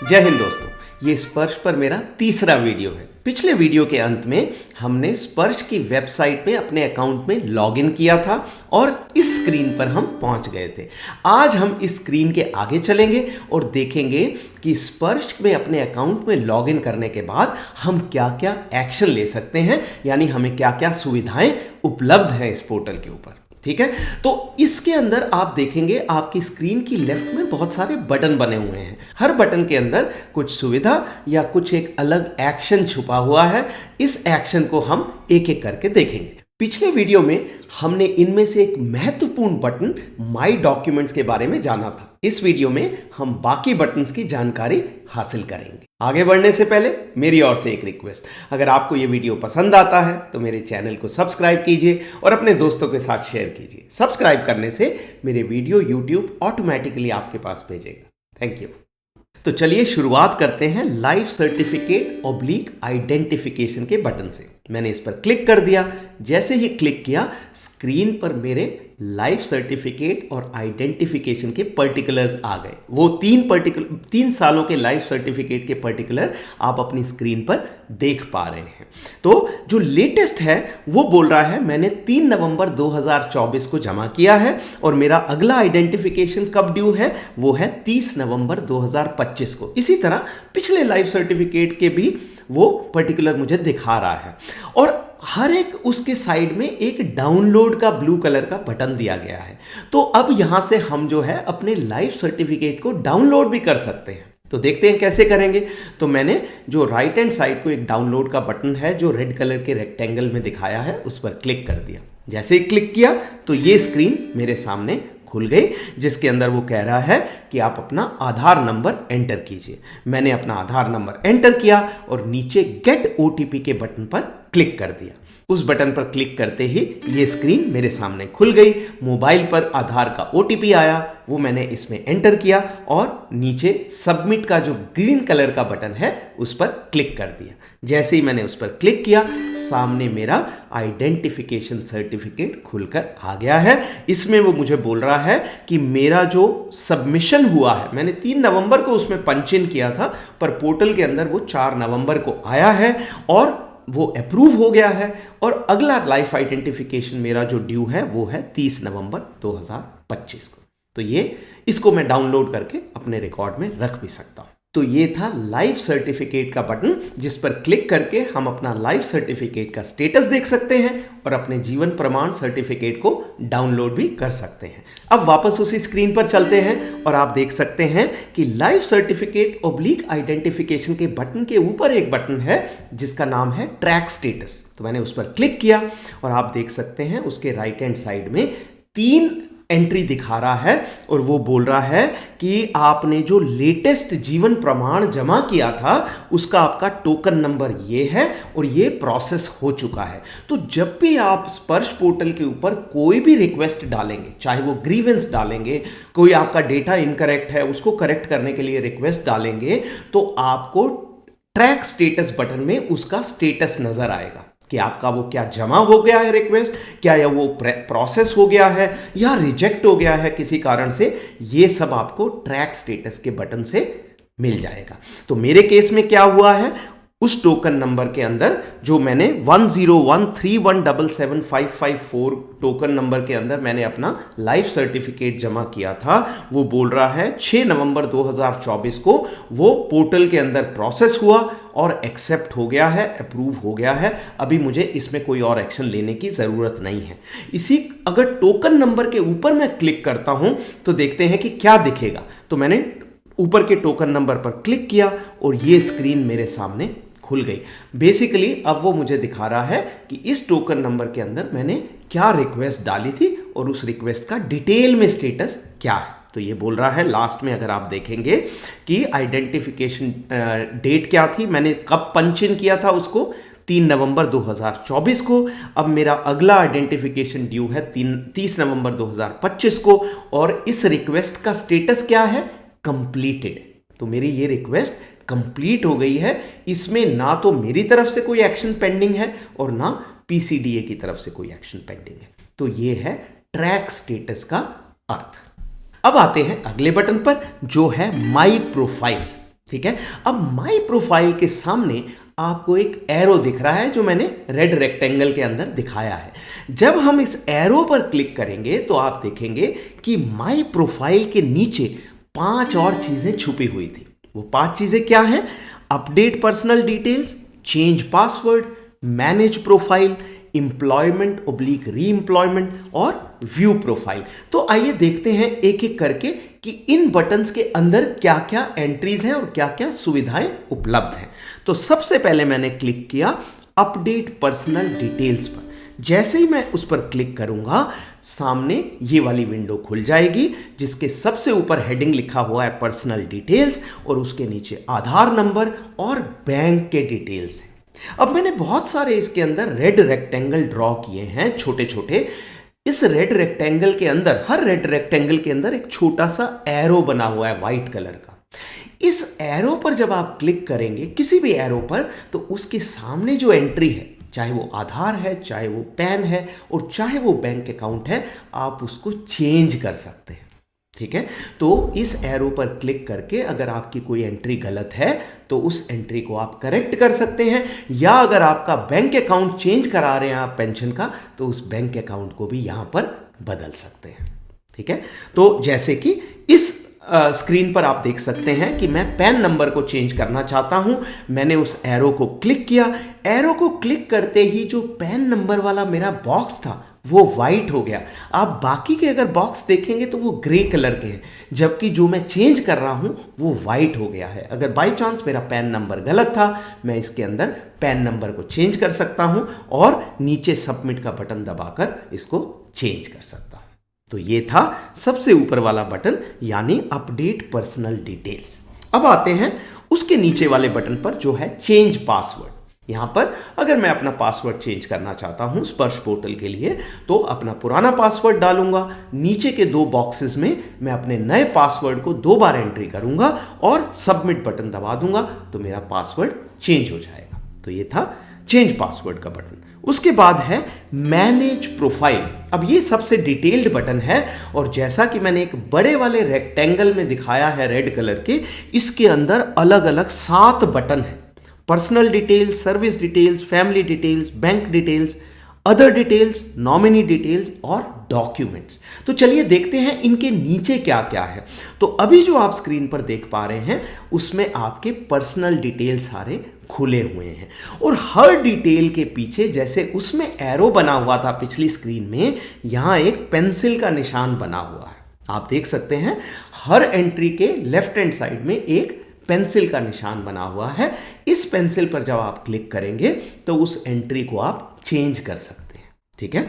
जय हिंद दोस्तों, ये स्पर्श पर मेरा तीसरा वीडियो है। पिछले वीडियो के अंत में हमने स्पर्श की वेबसाइट पे अपने अकाउंट में लॉगिन किया था और इस स्क्रीन पर हम पहुंच गए थे। आज हम इस स्क्रीन के आगे चलेंगे और देखेंगे कि स्पर्श में अपने अकाउंट में लॉगिन करने के बाद हम क्या क्या एक्शन ले सकते हैं, यानी हमें क्या क्या सुविधाएं उपलब्ध हैं इस पोर्टल के ऊपर। ठीक है, तो इसके अंदर आप देखेंगे आपकी स्क्रीन की लेफ्ट में बहुत सारे बटन बने हुए हैं। हर बटन के अंदर कुछ सुविधा या कुछ एक अलग एक्शन छुपा हुआ है। इस एक्शन को हम एक एक करके देखेंगे। पिछले वीडियो में हमने इनमें से एक महत्वपूर्ण बटन माई डॉक्यूमेंट्स के बारे में जाना था। इस वीडियो में हम बाकी बटन्स की जानकारी हासिल करेंगे। आगे बढ़ने से पहले मेरी ओर से एक रिक्वेस्ट, अगर आपको ये वीडियो पसंद आता है तो मेरे चैनल को सब्सक्राइब कीजिए और अपने दोस्तों के साथ शेयर कीजिए। सब्सक्राइब करने से मेरे वीडियो यूट्यूब ऑटोमेटिकली आपके पास भेजेगा। Thank you. तो चलिए शुरुआत करते हैं लाइफ सर्टिफिकेट ऑब्लिक आइडेंटिफिकेशन के बटन से। मैंने इस पर क्लिक कर दिया। जैसे ही क्लिक किया, स्क्रीन पर मेरे लाइफ सर्टिफिकेट और आइडेंटिफिकेशन के पर्टिकुलर्स आ गए। वो तीन सालों के लाइफ सर्टिफिकेट के पर्टिकुलर आप अपनी स्क्रीन पर देख पा रहे हैं। तो जो लेटेस्ट है वो बोल रहा है मैंने 3 नवंबर 2024 को जमा किया है और मेरा अगला आइडेंटिफिकेशन कब ड्यू है, वो है 30 नवंबर 2025 को। इसी तरह पिछले लाइफ सर्टिफिकेट के भी वो पर्टिकुलर मुझे दिखा रहा है और हर एक उसके साइड में एक डाउनलोड का ब्लू कलर का बटन दिया गया है। तो अब यहां से हम जो है अपने लाइफ सर्टिफिकेट को डाउनलोड भी कर सकते हैं। तो देखते हैं कैसे करेंगे। तो मैंने जो राइट हैंड साइड को एक डाउनलोड का बटन है जो रेड कलर के रेक्टेंगल में दिखाया है, उस पर क्लिक कर दिया। जैसे ही क्लिक किया तो ये स्क्रीन मेरे सामने खुल गई, जिसके अंदर वो कह रहा है कि आप अपना आधार नंबर एंटर कीजिए। मैंने अपना आधार नंबर एंटर किया और नीचे गेट ओटीपी के बटन पर क्लिक कर दिया। उस बटन पर क्लिक करते ही ये स्क्रीन मेरे सामने खुल गई। मोबाइल पर आधार का ओटीपी आया, वो मैंने इसमें एंटर किया और नीचे सबमिट का जो ग्रीन कलर का बटन है उस पर क्लिक कर दिया। जैसे ही मैंने उस पर क्लिक किया, सामने मेरा आइडेंटिफिकेशन सर्टिफिकेट खुलकर आ गया है। इसमें वो मुझे बोल रहा है कि मेरा जो सबमिशन हुआ है, मैंने 3 नवंबर को उसमें पंच इन किया था, पर पोर्टल के अंदर वो 4 नवंबर को आया है और वो अप्रूव हो गया है। और अगला लाइफ आइडेंटिफिकेशन मेरा जो ड्यू है वो है 30 नवंबर 2025 को। तो इसको मैं डाउनलोड करके अपने रिकॉर्ड में रख भी सकता हूं। तो ये था लाइफ सर्टिफिकेट का बटन, जिस पर क्लिक करके हम अपना लाइफ सर्टिफिकेट का स्टेटस देख सकते हैं और अपने जीवन प्रमाण सर्टिफिकेट को डाउनलोड भी कर सकते हैं। अब वापस उसी स्क्रीन पर चलते हैं और आप देख सकते हैं कि लाइफ सर्टिफिकेट ऑब्लिक आइडेंटिफिकेशन के बटन के ऊपर एक बटन है जिसका नाम है ट्रैक स्टेटस। तो मैंने उस पर क्लिक किया और आप देख सकते हैं उसके राइट हैंड साइड में 3 एंट्री दिखा रहा है और वो बोल रहा है कि आपने जो लेटेस्ट जीवन प्रमाण जमा किया था उसका आपका टोकन नंबर ये है और ये प्रोसेस हो चुका है। तो जब भी आप स्पर्श पोर्टल के ऊपर कोई भी रिक्वेस्ट डालेंगे, चाहे वो ग्रीवेंस डालेंगे, कोई आपका डेटा इनकरेक्ट है उसको करेक्ट करने के लिए रिक्वेस्ट डालेंगे, तो आपको ट्रैक स्टेटस बटन में उसका स्टेटस नजर आएगा कि आपका वो क्या जमा हो गया है रिक्वेस्ट, क्या या वो प्रोसेस हो गया है या रिजेक्ट हो गया है किसी कारण से। ये सब आपको ट्रैक स्टेटस के बटन से मिल जाएगा। तो मेरे केस में क्या हुआ है, उस टोकन नंबर के अंदर जो मैंने 1013177554 टोकन नंबर के अंदर मैंने अपना लाइफ सर्टिफिकेट जमा किया था, वो बोल रहा है 6 नवंबर 2024 को वो पोर्टल के अंदर प्रोसेस हुआ और एक्सेप्ट हो गया है, अप्रूव हो गया है। अभी मुझे इसमें कोई और एक्शन लेने की ज़रूरत नहीं है। अगर टोकन नंबर के ऊपर मैं क्लिक करता हूं तो देखते हैं कि क्या दिखेगा। तो मैंने ऊपर के टोकन नंबर पर क्लिक किया और ये स्क्रीन मेरे सामने खुल गई। बेसिकली अब वो मुझे दिखा रहा है कि इस टोकन नंबर के अंदर मैंने क्या रिक्वेस्ट डाली थी और उस रिक्वेस्ट का डिटेल में स्टेटस क्या है। तो ये बोल रहा है लास्ट में, अगर आप देखेंगे कि आइडेंटिफिकेशन डेट क्या थी, मैंने कब पंच इन किया था उसको, 3 नवंबर 2024 को। अब मेरा अगला आइडेंटिफिकेशन ड्यू है 30 नवंबर 2025 को और इस रिक्वेस्ट का स्टेटस क्या है, कंप्लीटेड। तो मेरी ये रिक्वेस्ट कंप्लीट हो गई है। इसमें ना तो मेरी तरफ से कोई एक्शन पेंडिंग है और ना पीसीडीए की तरफ से कोई एक्शन पेंडिंग है। तो ये है ट्रैक स्टेटस का अर्थ। अब आते हैं अगले बटन पर जो है माई प्रोफाइल। ठीक है। अब माई प्रोफाइल के सामने आपको एक एरो दिख रहा है जो मैंने रेड रेक्टेंगल के अंदर दिखाया है। जब हम इस एरो पर क्लिक करेंगे तो आप देखेंगे कि माई प्रोफाइल के नीचे 5 और चीजें छुपी हुई थी। वो 5 चीजें क्या हैं? Update personal details, change password, manage profile, employment reemployment और व्यू प्रोफाइल। तो आइए देखते हैं एक एक करके कि इन बटन्स के अंदर क्या क्या एंट्रीज हैं और क्या क्या सुविधाएं उपलब्ध हैं। तो सबसे पहले मैंने क्लिक किया अपडेट पर्सनल डिटेल्स पर। जैसे ही मैं उस पर क्लिक करूंगा सामने ये वाली विंडो खुल जाएगी जिसके सबसे ऊपर हेडिंग लिखा हुआ है पर्सनल डिटेल्स और उसके नीचे आधार नंबर और बैंक के डिटेल्स हैं। अब मैंने बहुत सारे इसके अंदर रेड रेक्टेंगल ड्रॉ किए हैं छोटे छोटे। इस रेड रेक्टेंगल के अंदर, हर रेड रेक्टेंगल के अंदर एक छोटा सा एरो बना हुआ है व्हाइट कलर का। इस एरो पर जब आप क्लिक करेंगे, किसी भी एरो पर, तो उसके सामने जो एंट्री है, चाहे वो आधार है, चाहे वो पैन है और चाहे वो बैंक अकाउंट है, आप उसको चेंज कर सकते हैं। ठीक है। तो इस एरो पर क्लिक करके अगर आपकी कोई एंट्री गलत है तो उस एंट्री को आप करेक्ट कर सकते हैं, या अगर आपका बैंक अकाउंट चेंज करा रहे हैं आप पेंशन का, तो उस बैंक अकाउंट को भी यहां पर बदल सकते हैं। ठीक है। तो जैसे कि इस स्क्रीन पर आप देख सकते हैं कि मैं पैन नंबर को चेंज करना चाहता हूं। मैंने उस एरो को क्लिक किया। एरो को क्लिक करते ही जो पैन नंबर वाला मेरा बॉक्स था वो वाइट हो गया। आप बाकी के अगर बॉक्स देखेंगे तो वो ग्रे कलर के हैं, जबकि जो मैं चेंज कर रहा हूं वो वाइट हो गया है। अगर बाई चांस मेरा पैन नंबर गलत था, मैं इसके अंदर पैन नंबर को चेंज कर सकता हूं और नीचे सबमिट का बटन दबाकर इसको चेंज कर सकता हूं। तो ये था सबसे ऊपर वाला बटन, यानी अपडेट पर्सनल डिटेल्स। अब आते हैं उसके नीचे वाले बटन पर जो है चेंज पासवर्ड। यहां पर अगर मैं अपना पासवर्ड चेंज करना चाहता हूं स्पर्श पोर्टल के लिए, तो अपना पुराना पासवर्ड डालूंगा। नीचे के 2 बॉक्सेस में मैं अपने नए पासवर्ड को 2 बार एंट्री करूंगा और सबमिट बटन दबा दूंगा तो मेरा पासवर्ड चेंज हो जाएगा। तो ये था चेंज पासवर्ड का बटन। उसके बाद है मैनेज प्रोफाइल। अब ये सबसे डिटेल्ड बटन है और जैसा कि मैंने एक बड़े वाले रेक्टेंगल में दिखाया है रेड कलर के, इसके अंदर अलग अलग 7 बटन हैं। Personal details, service details, family details, bank details, other details, nominee details और डॉक्यूमेंट्स। तो चलिए देखते हैं इनके नीचे क्या क्या है। तो अभी जो आप स्क्रीन पर देख पा रहे हैं उसमें आपके पर्सनल डिटेल्स सारे खुले हुए हैं और हर डिटेल के पीछे, जैसे उसमें एरो बना हुआ था पिछली स्क्रीन में, यहां एक पेंसिल का निशान बना हुआ है। आप देख सकते हैं हर एंट्री के लेफ्ट हैंड साइड में एक पेंसिल का निशान बना हुआ है। इस पेंसिल पर जब आप क्लिक करेंगे तो उस एंट्री को आप चेंज कर सकते हैं। ठीक है।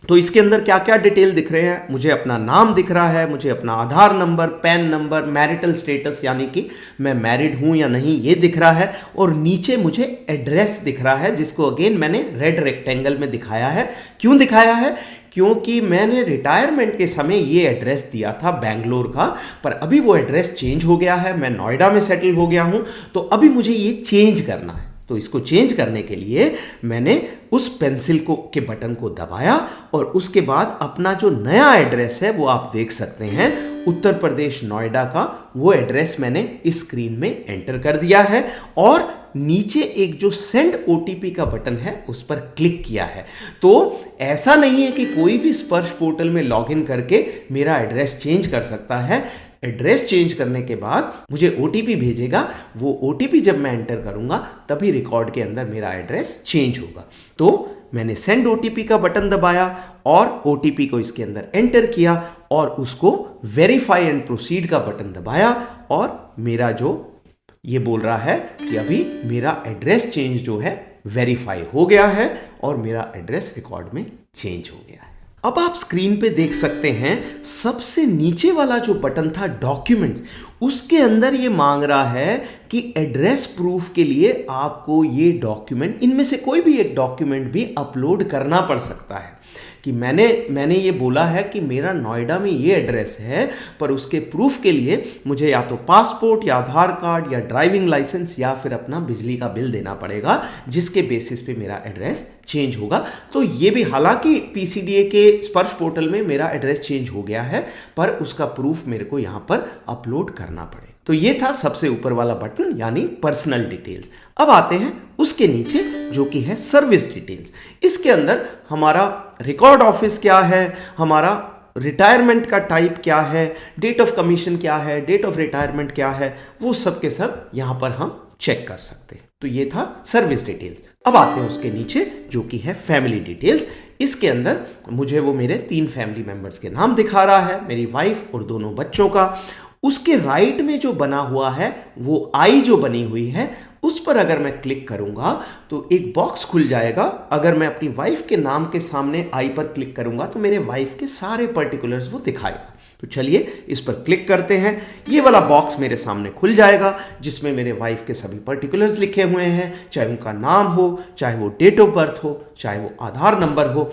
तो इसके अंदर क्या क्या डिटेल दिख रहे हैं? मुझे अपना नाम दिख रहा है, मुझे अपना Aadhaar number, PAN number, marital status यानी कि मैं मैरिड हूं या नहीं ये दिख रहा है, और नीचे मुझे एड्रेस दिख रहा है जिसको अगेन मैंने रेड रेक्टेंगल में दिखाया है। क्यों दिखाया है? क्योंकि मैंने रिटायरमेंट के समय ये एड्रेस दिया था बेंगलोर का, पर अभी वो एड्रेस चेंज हो गया है, मैं नोएडा में सेटल हो गया हूं, तो अभी मुझे ये चेंज करना है। तो इसको चेंज करने के लिए मैंने उस पेंसिल के बटन को दबाया और उसके बाद अपना जो नया एड्रेस है वो आप देख सकते हैं, उत्तर प्रदेश नोएडा का वो एड्रेस मैंने इस स्क्रीन में एंटर कर दिया है और नीचे एक जो सेंड ओटीपी का बटन है उस पर क्लिक किया है। तो ऐसा नहीं है कि कोई भी स्पर्श पोर्टल में लॉगिन करके मेरा एड्रेस चेंज कर सकता है। एड्रेस चेंज करने के बाद मुझे ओटीपी भेजेगा, वो ओटीपी जब मैं एंटर करूंगा तभी रिकॉर्ड के अंदर मेरा एड्रेस चेंज होगा। तो मैंने सेंड ओटीपी का बटन दबाया और ओटीपी को इसके अंदर एंटर किया और उसको वेरीफाई एंड प्रोसीड का बटन दबाया और मेरा जो ये बोल रहा है कि अभी मेरा एड्रेस चेंज जो है वेरीफाई हो गया है और मेरा एड्रेस रिकॉर्ड में चेंज हो गया है। अब आप स्क्रीन पे देख सकते हैं सबसे नीचे वाला जो बटन था डॉक्यूमेंट्स, उसके अंदर ये मांग रहा है कि एड्रेस प्रूफ के लिए आपको ये डॉक्यूमेंट, इनमें से कोई भी एक डॉक्यूमेंट भी अपलोड करना पड़ सकता है। कि मैंने ये बोला है कि मेरा नोएडा में ये एड्रेस है, पर उसके प्रूफ के लिए मुझे या तो पासपोर्ट या आधार कार्ड या ड्राइविंग लाइसेंस या फिर अपना बिजली का बिल देना पड़ेगा, जिसके बेसिस पे मेरा एड्रेस चेंज होगा। तो ये भी, हालांकि पीसीडीए के स्पर्श पोर्टल में मेरा एड्रेस चेंज हो गया है, पर उसका प्रूफ मेरे को यहां पर अपलोड करना पड़े। तो ये था सबसे ऊपर वाला बटन, यानी पर्सनल डिटेल्स। अब आते हैं उसके नीचे जो कि है सर्विस डिटेल्स। इसके अंदर हमारा रिकॉर्ड ऑफिस क्या है, हमारा रिटायरमेंट का टाइप क्या है, डेट ऑफ कमीशन क्या है, डेट ऑफ रिटायरमेंट क्या है, वो सब के सब यहां पर हम चेक कर सकते हैं। तो ये था सर्विस डिटेल्स। अब आते हैं उसके नीचे जो कि है फैमिली डिटेल्स। इसके अंदर मुझे वो मेरे 3 फैमिली मेंबर्स के नाम दिखा रहा है, मेरी वाइफ और दोनों बच्चों का। उसके राइट में जो बना हुआ है वो आई जो बनी हुई है, उस पर अगर मैं क्लिक करूंगा तो एक बॉक्स खुल जाएगा। अगर मैं अपनी वाइफ के नाम के सामने आई पर क्लिक करूंगा तो मेरे वाइफ के सारे पर्टिकुलर्स वो दिखाएगा। तो चलिए इस पर क्लिक करते हैं। ये वाला बॉक्स मेरे सामने खुल जाएगा जिसमें मेरे वाइफ के सभी पर्टिकुलर्स लिखे हुए हैं, चाहे उनका नाम हो, चाहे वो डेट ऑफ बर्थ हो, चाहे वो आधार नंबर हो।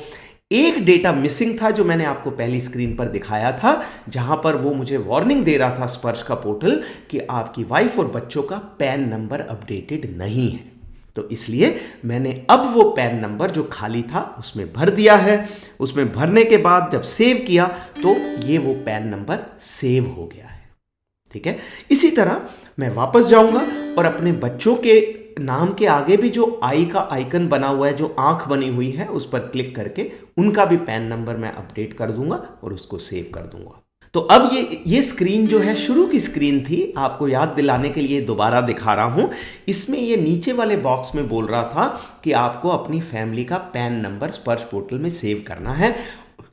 एक डेटा मिसिंग था जो मैंने आपको पहली स्क्रीन पर दिखाया था, जहां पर वो मुझे वार्निंग दे रहा था स्पर्श का पोर्टल कि आपकी वाइफ और बच्चों का पैन नंबर अपडेटेड नहीं है। तो इसलिए मैंने अब वो पैन नंबर जो खाली था उसमें भर दिया है। उसमें भरने के बाद जब सेव किया तो ये वो पैन नंबर सेव हो गया है। ठीक है, इसी तरह मैं वापस जाऊंगा और अपने बच्चों के नाम के आगे भी जो आई का आइकन बना हुआ है, जो आंख बनी हुई है, उस पर क्लिक करके उनका भी पैन नंबर मैं अपडेट कर दूंगा और उसको सेव कर दूंगा। तो अब ये स्क्रीन जो है शुरू की स्क्रीन थी, आपको याद दिलाने के लिए दोबारा दिखा रहा हूं। इसमें ये नीचे वाले बॉक्स में बोल रहा था कि आपको अपनी फैमिली का पैन नंबर स्पर्श पोर्टल में सेव करना है।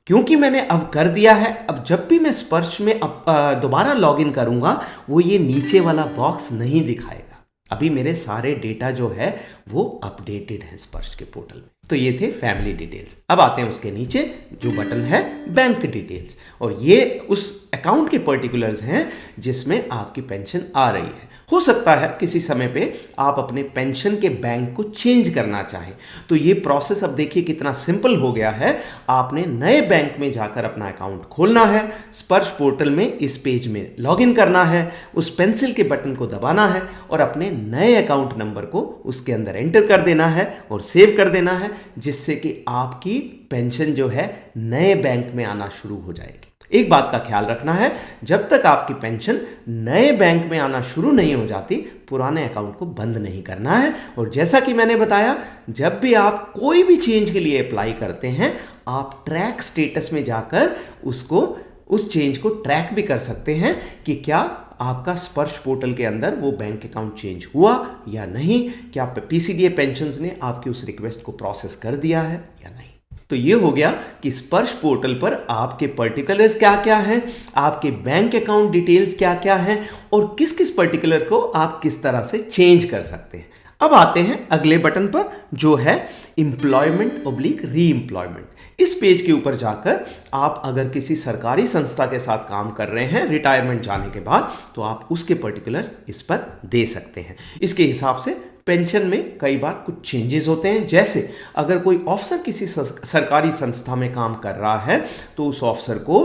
क्योंकि मैंने अब कर दिया है, अब जब भी मैं स्पर्श में दोबारा लॉगिन करूंगा वो ये नीचे वाला बॉक्स नहीं दिखाएगा। अभी मेरे सारे डेटा जो है वो अपडेटेड है स्पर्श के पोर्टल में। तो ये थे फैमिली डिटेल्स। अब आते हैं उसके नीचे जो बटन है बैंक डिटेल्स, और ये उस अकाउंट के पर्टिकुलर्स हैं जिसमें आपकी पेंशन आ रही है। हो सकता है किसी समय पे आप अपने पेंशन के बैंक को चेंज करना चाहें, तो ये प्रोसेस अब देखिए कितना सिंपल हो गया है। आपने नए बैंक में जाकर अपना अकाउंट खोलना है, स्पर्श पोर्टल में इस पेज में लॉगिन करना है, उस पेंसिल के बटन को दबाना है और अपने नए अकाउंट नंबर को उसके अंदर एंटर कर देना है और सेव कर देना है, जिससे कि आपकी पेंशन जो है नए बैंक में आना शुरू हो जाएगी। एक बात का ख्याल रखना है, जब तक आपकी पेंशन नए बैंक में आना शुरू नहीं हो जाती, पुराने अकाउंट को बंद नहीं करना है। और जैसा कि मैंने बताया, जब भी आप कोई भी चेंज के लिए अप्लाई करते हैं, आप ट्रैक स्टेटस में जाकर उस चेंज को ट्रैक भी कर सकते हैं कि क्या आपका स्पर्श पोर्टल के अंदर वो बैंक अकाउंट चेंज हुआ या नहीं, क्या पीसीडीए पेंशन्स ने आपकी उस रिक्वेस्ट को प्रोसेस कर दिया है या नहीं। तो ये हो गया कि स्पर्श पोर्टल पर आपके पर्टिकुलर्स क्या क्या हैं, आपके बैंक अकाउंट डिटेल्स क्या क्या हैं और किस किस पर्टिकुलर को आप किस तरह से चेंज कर सकते हैं। अब आते हैं अगले बटन पर जो है एम्प्लॉयमेंट री एम्प्लॉयमेंट। इस पेज के ऊपर जाकर आप अगर किसी सरकारी संस्था के साथ काम कर रहे हैं रिटायरमेंट जाने के बाद, तो आप उसके पर्टिकुलर्स इस पर दे सकते हैं। इसके हिसाब से पेंशन में कई बार कुछ चेंजेस होते हैं, जैसे अगर कोई ऑफिसर किसी सरकारी संस्था में काम कर रहा है तो उस ऑफिसर को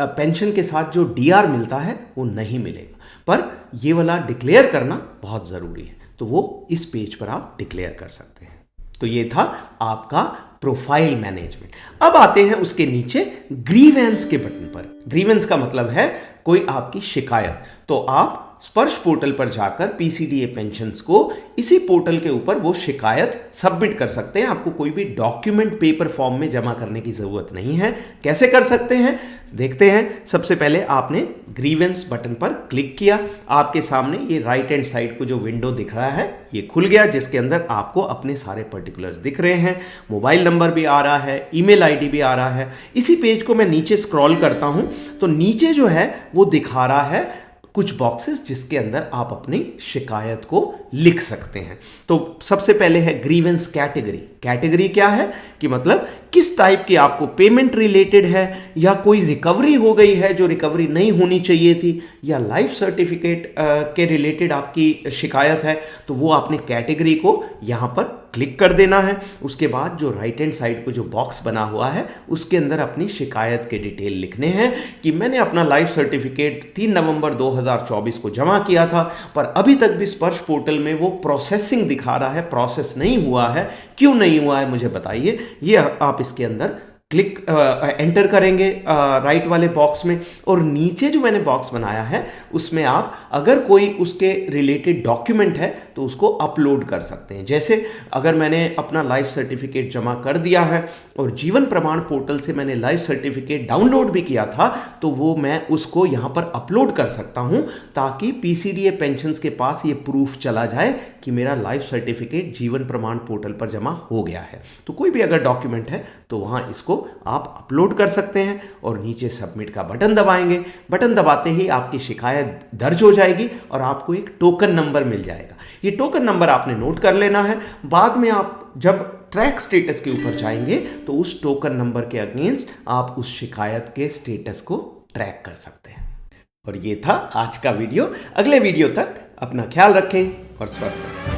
पेंशन के साथ जो डीआर मिलता है वो नहीं मिलेगा, पर ये वाला डिक्लेयर करना बहुत ज़रूरी है, तो वो इस पेज पर आप डिक्लेयर कर सकते हैं। तो ये था आपका प्रोफाइल मैनेजमेंट। अब आते हैं उसके नीचे ग्रीवेंस के बटन पर। ग्रीवेंस का मतलब है कोई आपकी शिकायत। तो आप स्पर्श पोर्टल पर जाकर पीसीडीए पेंशन्स को इसी पोर्टल के ऊपर वो शिकायत सबमिट कर सकते हैं। आपको कोई भी डॉक्यूमेंट पेपर फॉर्म में जमा करने की जरूरत नहीं है। कैसे कर सकते हैं देखते हैं। सबसे पहले आपने ग्रीवेंस बटन पर क्लिक किया, आपके सामने ये राइट हैंड साइड को जो विंडो दिख रहा है ये खुल गया, जिसके अंदर आपको अपने सारे पर्टिकुलर्स दिख रहे हैं, मोबाइल नंबर भी आ रहा है, ईमेल आईडी भी आ रहा है। इसी पेज को मैं नीचे स्क्रॉल करता हूं तो नीचे जो है वो दिखा रहा है कुछ बॉक्सेस जिसके अंदर आप अपनी शिकायत को लिख सकते हैं। तो सबसे पहले है ग्रीवेंस कैटेगरी। कैटेगरी क्या है कि मतलब किस टाइप की आपको पेमेंट रिलेटेड है, या कोई रिकवरी हो गई है जो रिकवरी नहीं होनी चाहिए थी, या लाइफ सर्टिफिकेट के रिलेटेड आपकी शिकायत है, तो वो आपने कैटेगरी को यहां पर क्लिक कर देना है। उसके बाद जो राइट हैंड साइड को जो बॉक्स बना हुआ है उसके अंदर अपनी शिकायत के डिटेल लिखने हैं कि मैंने अपना लाइफ सर्टिफिकेट 3 नवंबर 2024 को जमा किया था, पर अभी तक भी स्पर्श पोर्टल में वो प्रोसेसिंग दिखा रहा है, प्रोसेस नहीं हुआ है। क्यों नहीं हुआ है मुझे बताइए। ये आप इसके अंदर क्लिक एंटर करेंगे राइट वाले बॉक्स में, और नीचे जो मैंने बॉक्स बनाया है उसमें आप अगर कोई उसके रिलेटेड डॉक्यूमेंट है तो उसको अपलोड कर सकते हैं। जैसे अगर मैंने अपना लाइफ सर्टिफिकेट जमा कर दिया है और जीवन प्रमाण पोर्टल से मैंने लाइफ सर्टिफिकेट डाउनलोड भी किया था, तो वो मैं उसको यहाँ पर अपलोड कर सकता हूँ ताकि पीसीडीए पेंशन्स के पास ये प्रूफ चला जाए कि मेरा लाइफ सर्टिफिकेट जीवन प्रमाण पोर्टल पर जमा हो गया है। तो कोई भी अगर डॉक्यूमेंट है तो वहाँ इसको आप अपलोड कर सकते हैं और नीचे सबमिट का बटन दबाएंगे। बटन दबाते ही आपकी शिकायत दर्ज हो जाएगी और आपको एक टोकन नंबर मिल जाएगा। ये टोकन नंबर आपने नोट कर लेना है। बाद में आप जब ट्रैक स्टेटस के ऊपर जाएंगे तो उस टोकन नंबर के अगेंस्ट आप उस शिकायत के स्टेटस को ट्रैक कर सकते हैं। और ये था आज का वीडियो। अगले वीडियो तक अपना ख्याल रखें और स्वस्थ रहें।